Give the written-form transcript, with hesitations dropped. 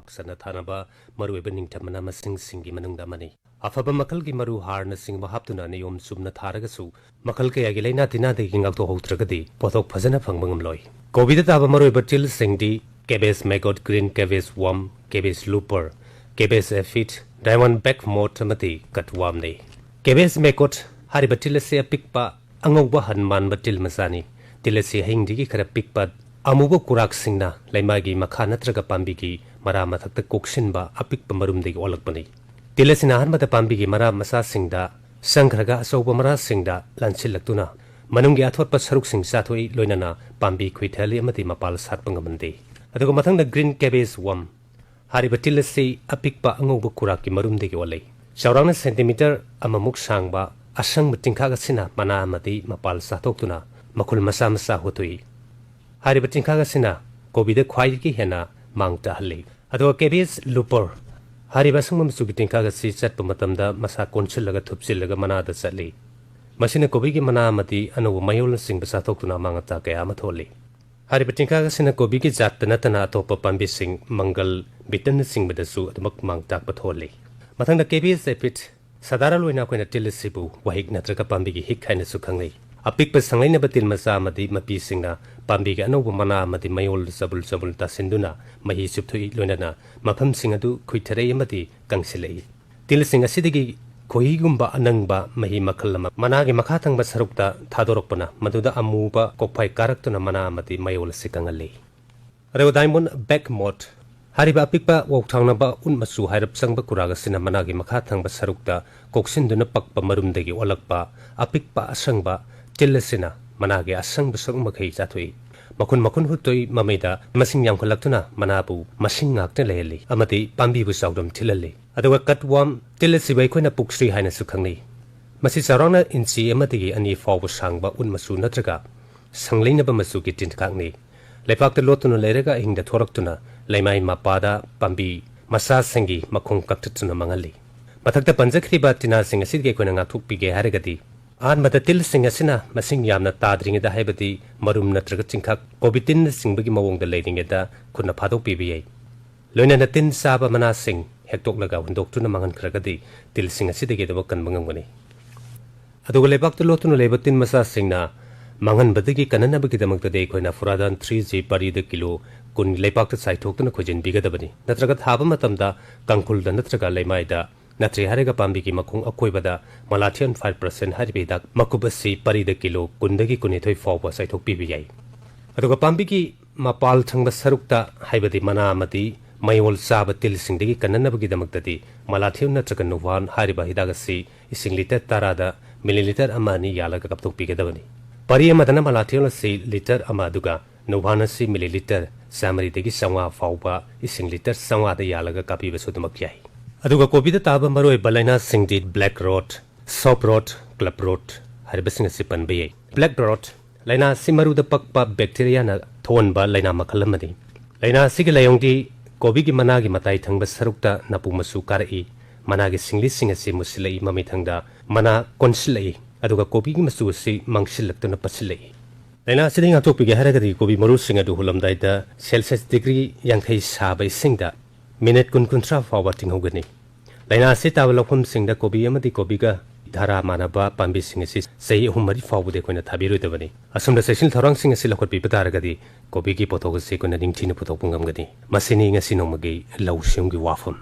ꯄꯥꯛꯁꯟꯅ ꯊꯥꯅꯕ ꯃꯔꯨꯑꯣꯏꯕ ꯅꯤꯡꯊꯝ ꯃꯅꯥ ꯃꯁꯤꯡꯁꯤꯡꯒꯤ ꯃꯅꯨꯡꯗ ꯑꯃꯅꯤ꯫ ꯑꯐꯕ ꯃꯈꯜꯒꯤ ꯃꯔꯨ ꯍꯥꯔꯅꯆꯤꯡꯕ ꯍꯥꯞꯇꯨꯅ ꯅꯤꯌꯣꯝ ꯆꯨꯝꯅ ꯊꯥꯔꯒꯁꯨ ꯃꯈꯜ ꯀꯌꯥꯒꯤ ꯂꯩꯅꯥ ꯇꯤꯟꯅꯥꯗꯒꯤ ꯉꯥꯛꯊꯣꯛꯍꯧꯗ꯭ꯔꯒꯗꯤ ꯄꯣꯠꯊꯣꯛ ꯐꯖꯅ ꯐꯪꯕ ꯉꯝꯂꯣꯏ꯫ ꯀꯣꯕꯤꯗ ꯇꯥꯕ ꯃꯔꯨꯑꯣꯏꯕ ꯇꯤꯜꯁꯤꯡꯗꯤ cabbage maggot, green cabbage worm, cabbage looper, cabbage aphid, diamond back moth ꯑꯃꯗꯤ ꯀꯠꯋꯥꯝꯅꯤ꯫ ꯀꯦꯕꯦꯖ ꯃꯦꯒꯣꯠ ꯍꯥꯏꯔꯤꯕ ꯇꯤꯜ ꯑꯁꯤ ꯑꯄꯤꯛꯄ ꯑꯉꯧꯕ ꯍꯟ ꯃꯥꯟꯕ ꯇꯤꯜ ꯃꯆꯥꯅꯤ꯫ ꯇꯤꯜ ꯑꯁꯤ ꯍꯌꯤꯡꯗꯒꯤ ꯈꯔ ꯄꯤꯛꯄ ꯑꯃꯨꯕ ꯀꯨꯔꯥꯛꯁꯤꯡꯅ ꯂꯩꯃꯥꯏꯒꯤ ꯃꯈꯥ ꯅꯠꯇ꯭ꯔꯒ ꯄꯥꯝꯕꯤꯒꯤ ꯃꯔꯥ ꯃꯊꯛꯇ ꯀꯣꯛꯁꯤꯟꯕ ꯑꯄꯤꯛꯄ ꯃꯔꯨꯝꯗꯒꯤ ꯑꯣꯜꯂꯛꯄꯅꯤ꯫ ꯇꯤꯜ ꯑꯁꯤꯅ ꯑꯍꯥꯟꯕꯗ ꯄꯥꯝꯕꯤꯒꯤ ꯃꯔꯥ ꯃꯆꯥꯁꯤꯡꯗ ꯆꯪꯈ꯭ꯔꯒ ꯑꯆꯧꯕ ꯃꯔꯥꯁꯤꯡꯗ ꯂꯥꯟꯁꯤꯜꯂꯛꯇꯨꯅ ꯃꯅꯨꯡꯒꯤ ꯑꯊꯣꯠꯄ ꯁꯔꯨꯛꯁꯤꯡ ꯆꯥꯊꯣꯛꯏ, ꯂꯣꯏꯅꯅ ꯄꯥꯝꯕꯤ ꯈꯨꯏꯊꯍꯜꯂꯤ ꯑꯃꯗꯤ ꯃꯄꯥꯜ ꯁꯥꯠꯄ ꯉꯝꯍꯟꯗꯦ꯫ ꯑꯗꯨꯒ ꯃꯊꯪꯗ ꯒ꯭ꯔꯤꯟ ꯀꯦꯕꯦꯖ ꯋꯥꯔꯝ ꯍꯥꯏꯔꯤꯕ ꯇꯤꯜ ꯑꯁꯤ ꯑꯄꯤꯛꯄ ꯑꯉꯧꯕ ꯀꯨꯔꯥꯛꯀꯤ ꯃꯔꯨꯝꯗꯒꯤ ꯑꯣꯜꯂꯛꯏ꯫ ꯆꯥꯎꯔꯥꯛꯅ ꯁꯦꯟꯇꯤꯃꯤꯇꯔ ꯑꯃꯃꯨꯛ ꯁꯥꯡꯕ ꯑꯁꯪꯕ ꯇꯤꯡꯈꯥꯛ ꯑꯁꯤꯅ ꯃꯅꯥ ꯑꯃꯗꯤ ꯃꯄꯥꯜ ꯆꯥꯊꯣꯛꯇꯨꯅ ꯃꯈꯨꯜ ꯃꯆꯥ ꯃꯆꯥ ꯍꯨꯠꯇꯣꯛꯏ꯫ ꯍꯥꯏꯔꯤꯕ ꯇꯤꯡꯈꯥꯛ ꯑꯁꯤꯅ ꯀꯣꯕꯤꯗ ꯈ꯭ꯋꯥꯏꯗꯒꯤ ꯍꯦꯟꯅ ꯃꯥꯡ ꯇꯥꯍꯜꯂꯤ꯫ ꯑꯗꯨꯒ ꯀꯦꯕꯦꯖ ꯂꯨꯄꯔ ꯍꯥꯏꯔꯤꯕ ꯑꯁꯪꯕ ꯃꯆꯨꯒꯤ ꯇꯤꯡꯈꯥꯛ ꯑꯁꯤ ꯆꯠꯄ ꯃꯇꯝꯗ ꯃꯁꯥ ꯀꯣꯟꯁꯤꯜꯂꯒ ꯊꯨꯞꯆꯤꯜꯂꯒ ꯃꯅꯥꯗ ꯆꯠꯂꯤ꯫ ꯃꯁꯤꯅ ꯀꯣꯕꯤꯒꯤ ꯃꯅꯥ ꯑꯃꯗꯤ ꯑꯅꯧꯕ ꯃꯌꯣꯜꯅꯆꯤꯡꯕ ꯆꯥꯊꯣꯛꯇꯨꯅ ꯑꯃꯥꯡ ꯑꯇꯥ ꯀꯌꯥ ꯑꯃ ꯊꯣꯛꯍꯜꯂꯤ꯫ ꯍꯥꯏꯔꯤꯕ ꯇꯤꯡꯈꯥꯛ ꯑꯁꯤꯅ ꯀꯣꯕꯤꯒꯤ ꯖꯥꯠꯇ ꯅꯠꯇꯅ ꯑꯇꯣꯞꯄ ꯄꯥꯝꯕꯤꯁꯤꯡ ꯃꯪꯒꯜ, ꯕꯤꯇꯟꯅꯆꯤꯡꯕꯗꯁꯨ ꯑꯗꯨꯃꯛ ꯃꯥꯡ ꯇꯥꯛꯄ ꯊꯣꯛꯍꯜꯂꯤ꯫ ꯃꯊꯪꯗ ꯀꯦꯕꯦꯖ ꯑꯦꯐꯤꯗ ꯁꯥꯗꯥꯔꯟ ꯑꯣꯏꯅ ꯑꯩꯈꯣꯏꯅ ꯇꯤꯜ ꯑꯁꯤꯕꯨ ꯋꯥꯍꯤꯛ ꯅꯠꯇ꯭ꯔꯒ ꯄꯥꯝꯕꯤꯒꯤ ꯍꯤꯛ ꯍꯥꯏꯅꯁꯨ ꯈꯪꯅꯩ꯫ ꯑꯄꯤꯛꯄ ꯁꯪꯂꯩꯅꯕ ꯇꯤꯜ ꯃꯆꯥ ꯑꯃꯗꯤ ꯃꯄꯤꯁꯤꯡꯅ ꯄꯥꯝꯕꯤꯒꯤ ꯑꯅꯧꯕ ꯃꯅꯥ ꯑꯃꯗꯤ ꯃꯌꯣꯜꯗ ꯆꯕꯨꯜ ꯆꯕꯨꯜ ꯇꯥꯁꯤꯟꯗꯨꯅ ꯃꯍꯤ ꯆꯨꯞꯊꯣꯛꯏ, ꯂꯣꯏꯅꯅ ꯃꯐꯝꯁꯤꯡ ꯑꯗꯨ ꯈꯨꯏꯊꯔꯛꯏ ꯑꯃꯗꯤ ꯀꯪꯁꯤꯜꯂꯛꯏ꯫ ꯇꯤꯜꯁꯤꯡ ꯑꯁꯤꯗꯒꯤ ꯈꯣꯏꯍꯤꯒꯨꯝꯕ ꯑꯅꯪꯕ ꯃꯍꯤ ꯃꯈꯜ ꯑꯃ ꯃꯅꯥꯒꯤ ꯃꯈꯥ ꯊꯪꯕ ꯁꯔꯨꯛꯇ ꯊꯥꯗꯣꯔꯛꯄꯅ ꯃꯗꯨꯗ ꯑꯃꯨꯕ ꯀꯣꯛꯐꯥꯏ ꯀꯥꯔꯛꯇꯨꯅ ꯃꯅꯥ ꯑꯃꯗꯤ ꯃꯌꯣꯜ ꯑꯁꯤ ꯀꯪꯍꯜꯂꯤ꯫ ꯑꯗꯨꯒ ꯗꯥꯏꯃꯟ ꯕꯦꯛ ꯃꯣꯠ ꯍꯥꯏꯔꯤꯕ ꯑꯄꯤꯛꯄ ꯋꯥꯎꯊꯥꯡꯅꯕ ꯎꯠ ꯃꯆꯨ ꯍꯥꯏꯔꯞ ꯆꯪꯕ ꯀꯨꯔꯥꯛ ꯑꯁꯤꯅ ꯃꯅꯥꯒꯤ ꯃꯈꯥ ꯊꯪꯕ ꯁꯔꯨꯛꯇ ꯀꯣꯛꯁꯤꯟꯗꯨꯅ ꯄꯛꯄ ꯃꯔꯨꯝꯗꯒꯤ ꯑꯣꯜꯂꯛꯄ ꯑꯄꯤꯛꯄ ꯑꯁꯪꯕ ꯇꯤꯜ ꯑꯁꯤꯅ ꯃꯅꯥꯒꯤ ꯑꯁꯪꯕ ꯁꯔꯨꯛ ꯃꯈꯩ ꯆꯥꯊꯣꯛꯏ꯫ ꯃꯈꯨꯟ ꯍꯨꯠꯇꯣꯛꯏ, ꯃꯃꯩꯗ ꯃꯁꯤꯡ ꯌꯥꯝꯈꯠꯂꯛꯇꯨꯅ ꯃꯅꯥꯕꯨ ꯃꯁꯤꯡ ꯉꯥꯛꯇ ꯂꯩꯍꯜꯂꯤ ꯑꯃꯗꯤ ꯄꯥꯝꯕꯤꯕꯨ ꯆꯥꯎꯗꯝ ꯊꯤꯜꯍꯜꯂꯤ꯫ ꯑꯗꯨꯒ ꯀꯠꯋꯥꯝ ꯇꯤꯜ ꯑꯁꯤꯕꯨ ꯑꯩꯈꯣꯏꯅ ꯄꯨꯛꯁ꯭ꯔꯤ ꯍꯥꯏꯅꯁꯨ ꯈꯪꯅꯩ꯫ ꯃꯁꯤ ꯆꯥꯎꯔꯥꯛꯅ ꯏꯟꯆꯤ ꯑꯃꯗꯒꯤ 2 ꯐꯥꯎꯕ ꯁꯥꯡꯕ ꯎꯠ ꯃꯆꯨ ꯅꯠꯇ꯭ꯔꯒ ꯁꯪꯂꯩꯅꯕ ꯃꯆꯨꯒꯤ ꯇꯤꯟꯈꯥꯛꯅꯤ꯫ ꯂꯩꯄꯥꯛꯇ ꯂꯣꯠꯇꯨꯅ ꯂꯩꯔꯒ ꯑꯍꯤꯡꯗ ꯊꯣꯔꯛꯇꯨꯅ ꯂꯩꯃꯥꯏ ꯃꯄꯥꯗ ꯄꯥꯝꯕꯤ ꯃꯆꯥꯁꯤꯡꯒꯤ ꯃꯈꯣꯡ ꯀꯛꯊꯠꯇꯨꯅ ꯃꯥꯡꯍꯜꯂꯤ꯫ ꯃꯊꯛꯇ ꯄꯟꯖꯈ꯭ꯔꯤꯕ ꯇꯤꯟꯅꯥꯁꯤꯡ ꯑꯁꯤꯗꯒꯤ ꯑꯩꯈꯣꯏꯅ ꯉꯥꯛꯊꯣꯛꯄꯤꯒꯦ ꯍꯥꯏꯔꯒꯗꯤ ꯑꯍꯥꯟꯕꯗ ꯇꯤꯜꯁꯤꯡ ꯑꯁꯤꯅ ꯃꯁꯤꯡ ꯌꯥꯝꯅ ꯇꯥꯗ꯭ꯔꯤꯉꯩꯗ, ꯍꯥꯏꯕꯗꯤ ꯃꯔꯨꯝ ꯅꯠꯇ꯭ꯔꯒ ꯆꯤꯡꯈꯥꯛ ꯀꯣꯕꯤꯇꯤꯟꯅꯆꯤꯡꯕꯒꯤ ꯃꯑꯣꯡꯗ ꯂꯩꯔꯤꯉꯩꯗ ꯈꯨꯠꯅ ꯐꯥꯗꯣꯛꯄꯤꯕ ꯌꯥꯏ꯫ ꯂꯣꯏꯅꯅ ꯇꯤꯟ ꯆꯥꯕ ꯃꯅꯥꯁꯤꯡ ꯍꯦꯛꯇꯣꯛꯂꯒ ꯍꯨꯟꯗꯣꯛꯇꯨꯅ ꯃꯥꯡꯍꯟꯈ꯭ꯔꯒꯗꯤ ꯇꯤꯜꯁꯤꯡ ꯑꯁꯤꯗꯒꯤ ꯑꯗꯨꯃꯛ ꯀꯟꯕ ꯉꯝꯒꯅꯤ꯫ ꯑꯗꯨꯒ ꯂꯩꯕꯥꯛꯇ ꯂꯣꯠꯇꯨꯅ ꯂꯩꯕ ꯇꯤꯟ ꯃꯆꯥꯁꯤꯡꯅ ꯃꯥꯡꯍꯟꯕꯗꯒꯤ ꯀꯟꯅꯅꯕꯒꯤꯗꯃꯛꯇꯗꯤ ꯑꯩꯈꯣꯏꯅ ꯐꯨꯔꯥꯗꯥꯟ 3G ꯄꯔꯤꯗ ꯀꯤꯂꯣ 10 ꯂꯩꯕꯥꯛꯇ ꯆꯥꯏꯊꯣꯛꯇꯨꯅ ꯈꯣꯏꯖꯤꯟꯕꯤꯒꯗꯕꯅꯤ꯫ ꯅꯠꯇ꯭ꯔꯒ ꯊꯥꯕ ꯃꯇꯝꯗ ꯀꯥꯡꯈꯨꯜꯗ ꯅꯠꯇ꯭ꯔꯒ ꯂꯩꯃꯥꯏꯗ ꯅꯠꯇ꯭ꯔꯤ ꯍꯥꯏꯔꯒ ꯄꯥꯝꯕꯤꯒꯤ ꯃꯈꯣꯡ ꯑꯀꯣꯏꯕꯗ ꯃꯂꯥꯊꯤꯌꯟ 5% ꯍꯥꯏꯔꯤꯕ ꯍꯤꯗꯥꯛ ꯃꯀꯨꯞ ꯑꯁꯤ ꯄꯔꯤꯗ ꯀꯤꯂꯣ 10ꯗꯒꯤ 12 ꯐꯥꯎꯕ ꯆꯥꯏꯊꯣꯛꯄꯤꯕ ꯌꯥꯏ꯫ ꯑꯗꯨꯒ ꯄꯥꯝꯕꯤꯒꯤ ꯃꯄꯥꯜ ꯊꯪꯕ ꯁꯔꯨꯛꯇ, ꯍꯥꯏꯕꯗꯤ ꯃꯅꯥ ꯑꯃꯗꯤ ꯃꯌꯣꯜ ꯆꯥꯕ ꯇꯤꯜꯁꯤꯡꯗꯒꯤ ꯀꯟꯅꯅꯕꯒꯤꯗꯃꯛꯇꯗꯤ ꯃꯂꯥꯊꯤꯌꯟ ꯅꯠꯇ꯭ꯔꯒ ꯅꯨꯚꯥꯟ ꯍꯥꯏꯔꯤꯕ ꯍꯤꯗꯥꯛ ꯑꯁꯤ ꯏꯁꯤꯡ ꯂꯤꯇꯔ 10ꯗ ꯃꯤꯂꯤꯂꯤꯇꯔ 1-2 ꯌꯥꯜꯂꯒ ꯀꯥꯞꯊꯣꯛꯄꯤꯒꯗꯕꯅꯤ꯫ ꯄꯔꯤ ꯑꯃꯗꯅ ꯃꯂꯥꯊꯤꯌꯟ ꯑꯁꯤ ꯂꯤꯇꯔ 1 ꯑꯗꯨꯒ ꯅꯨꯚꯥꯟ ꯑꯁꯤ ꯃꯤꯂꯤꯂꯤꯇꯔ 100ꯗꯒꯤ 900 ꯐꯥꯎꯕ ꯏꯁꯤꯡ ꯂꯤꯇꯔ 900ꯗ ꯌꯥꯜꯂꯒ ꯀꯥꯞꯄꯤꯕꯁꯨ ꯑꯗꯨꯃꯛ ꯌꯥꯏ꯫ ꯑꯗꯨꯒ ꯀꯣꯕꯤꯗ ꯇꯥꯕ ꯃꯔꯨꯑꯣꯏꯕ ꯂꯩꯅꯥꯁꯤꯡꯗꯤ black rot, soft rot, club rot ꯍꯥꯏꯔꯤꯕꯁꯤꯡ ꯑꯁꯤ ꯄꯟꯕ ꯌꯥꯏ꯫ ꯕ꯭ꯂꯦꯛ ꯔꯣꯠ ꯂꯩꯅꯥ ꯑꯁꯤ ꯃꯔꯨꯗ ꯄꯛꯄ ꯕꯦꯛꯇꯦꯔꯤꯌꯥꯅ ꯊꯣꯛꯍꯟꯕ ꯂꯩꯅꯥ ꯃꯈꯜ ꯑꯃꯅꯤ꯫ ꯂꯩꯅꯥ ꯑꯁꯤꯒꯤ ꯂꯥꯏꯑꯣꯡꯗꯤ ꯀꯣꯕꯤꯒꯤ ꯃꯅꯥꯒꯤ ꯃꯇꯥꯏ ꯊꯪꯕ ꯁꯔꯨꯛꯇ ꯅꯄꯨ ꯃꯆꯨ ꯀꯥꯔꯛꯏ, ꯃꯅꯥꯒꯤ ꯁꯤꯡꯂꯤꯁꯤꯡ ꯑꯁꯤ ꯃꯨꯁꯤꯜꯂꯛꯏ, ꯃꯃꯤꯊꯪꯗ ꯃꯅꯥ ꯀꯣꯟꯁꯤꯜꯂꯛꯏ, ꯑꯗꯨꯒ ꯀꯣꯕꯤꯒꯤ ꯃꯆꯨ ꯑꯁꯤ ꯃꯥꯡꯁꯤꯜꯂꯛꯇꯨꯅ ꯄꯠꯁꯤꯜꯂꯛꯏ꯫ ꯂꯩꯅꯥ ꯑꯁꯤꯗꯒꯤ ꯉꯥꯛꯊꯣꯛꯄꯤꯒꯦ ꯍꯥꯏꯔꯒꯗꯤ ꯀꯣꯕꯤ ꯃꯔꯨꯁꯤꯡ ꯑꯗꯨ ꯍꯨꯜꯂꯝꯗꯥꯏꯗ ꯁꯦꯜꯁꯤꯌꯁ ꯗꯤꯒ꯭ꯔꯤ 50 ꯁꯥꯕ ꯏꯁꯤꯡꯗ ꯃꯤꯅꯤꯠ 20-30 ꯐꯥꯎꯕ ꯇꯤꯡꯍꯧꯒꯅꯤ꯫ ꯂꯩꯅꯥ ꯑꯁꯤ ꯇꯥꯕ ꯂꯧꯐꯝꯁꯤꯡꯗ ꯀꯣꯕꯤ ꯑꯃꯗꯤ ꯀꯣꯕꯤꯒ ꯙꯥꯔꯥ ꯃꯥꯟꯅꯕ ꯄꯥꯝꯕꯤꯁꯤꯡ ꯑꯁꯤ ꯆꯍꯤ 3-4 ꯐꯥꯎꯕꯗꯤ ꯑꯩꯈꯣꯏꯅ ꯊꯥꯕꯤꯔꯣꯏꯗꯕꯅꯤ꯫ ꯑꯁꯨꯝꯅ ꯆꯦꯛꯁꯤꯟ ꯊꯧꯔꯥꯡꯁꯤꯡ ꯑꯁꯤ ꯂꯧꯈꯠꯄꯤꯕ ꯇꯥꯔꯒꯗꯤ ꯀꯣꯕꯤꯒꯤ ꯄꯣꯠꯊꯣꯛ ꯑꯁꯤ ꯑꯩꯈꯣꯏꯅ ꯅꯤꯡꯊꯤꯅ ꯄꯨꯊꯣꯛꯄ ꯉꯝꯒꯅꯤ꯫ ꯃꯁꯤꯅꯤ ꯉꯁꯤ ꯅꯣꯡꯃꯒꯤ ꯂꯧ ꯁꯤꯡꯎꯒꯤ ꯋꯥꯐꯝ꯫